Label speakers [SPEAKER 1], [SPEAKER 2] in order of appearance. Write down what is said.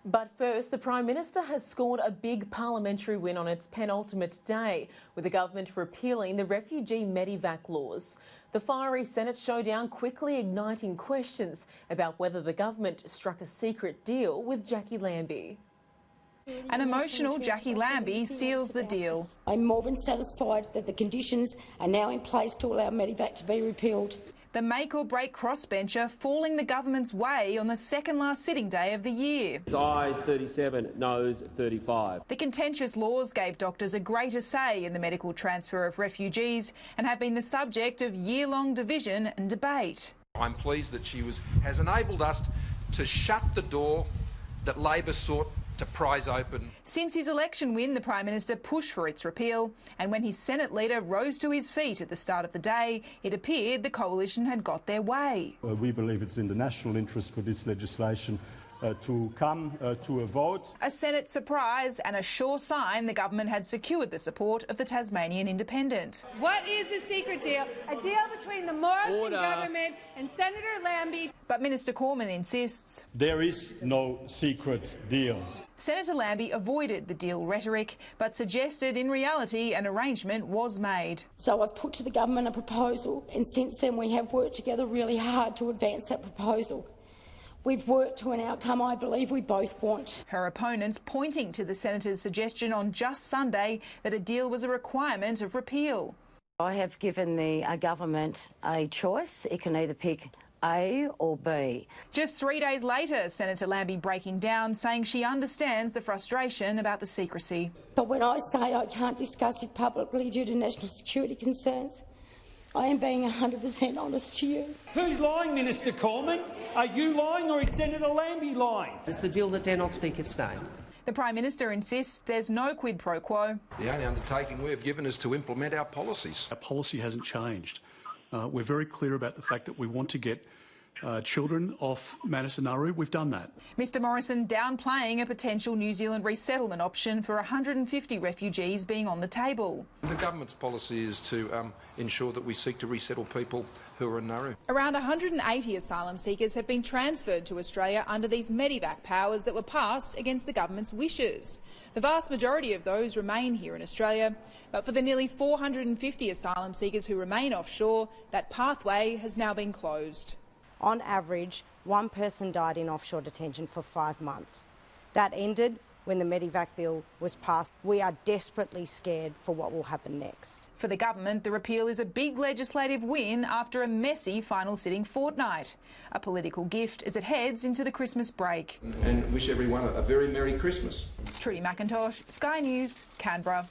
[SPEAKER 1] But first, the Prime Minister has scored a big parliamentary win on its penultimate day, with the government repealing the refugee medevac laws. The fiery Senate showdown quickly igniting questions about whether the government struck a secret deal with Jackie Lambie.
[SPEAKER 2] An emotional Jackie Lambie seals the deal.
[SPEAKER 3] I'm more than satisfied that the conditions are now in place to allow medevac to be repealed.
[SPEAKER 2] The make-or-break crossbencher falling the government's way on the second last sitting day of the year.
[SPEAKER 4] Ayes 37, noes 35.
[SPEAKER 2] The contentious laws gave doctors a greater say in the medical transfer of refugees and have been the subject of year-long division and debate.
[SPEAKER 5] I'm pleased that she has enabled us to shut the door that Labor sought to prise open.
[SPEAKER 2] Since his election win, the Prime Minister pushed for its repeal, and when his Senate leader rose to his feet at the start of the day, it appeared the coalition had got their way.
[SPEAKER 6] We believe it's in the national interest for this legislation to come to a vote.
[SPEAKER 2] A Senate surprise and a sure sign the government had secured the support of the Tasmanian Independent.
[SPEAKER 7] What is the secret deal? A deal between the Morrison government and Senator Lambie.
[SPEAKER 2] But Minister Cormann insists
[SPEAKER 6] there is no secret deal.
[SPEAKER 2] Senator Lambie avoided the deal rhetoric, but suggested in reality an arrangement was made.
[SPEAKER 3] So I've put to the government a proposal, and since then we have worked together really hard to advance that proposal. We've worked to an outcome I believe we both want.
[SPEAKER 2] Her opponents pointing to the Senator's suggestion on just Sunday that a deal was a requirement of repeal.
[SPEAKER 3] I have given the government a choice. It can either pick A or B.
[SPEAKER 2] Just 3 days later, Senator Lambie breaking down, saying she understands the frustration about the secrecy.
[SPEAKER 3] But when I say I can't discuss it publicly due to national security concerns, I am being 100% honest to you.
[SPEAKER 8] Who's lying, Minister Cormann? Are you lying or is Senator Lambie lying?
[SPEAKER 9] It's the deal that dare not speak its name.
[SPEAKER 2] The Prime Minister insists there's no quid pro quo.
[SPEAKER 5] The only undertaking we have given is to implement our policies.
[SPEAKER 10] Our policy hasn't changed. We're very clear about the fact that we want to get children off Manus Nauru. We've done that.
[SPEAKER 2] Mr Morrison downplaying a potential New Zealand resettlement option for 150 refugees being on the table.
[SPEAKER 5] The government's policy is to ensure that we seek to resettle people who are in Nauru.
[SPEAKER 2] Around 180 asylum seekers have been transferred to Australia under these medevac powers that were passed against the government's wishes. The vast majority of those remain here in Australia, but for the nearly 450 asylum seekers who remain offshore, that pathway has now been closed.
[SPEAKER 11] On average, one person died in offshore detention for 5 months. That ended when the medevac bill was passed. We are desperately scared for what will happen next.
[SPEAKER 2] For the government, the repeal is a big legislative win after a messy final sitting fortnight. A political gift as it heads into the Christmas break.
[SPEAKER 5] And wish everyone a very Merry Christmas.
[SPEAKER 2] Trudy McIntosh, Sky News, Canberra.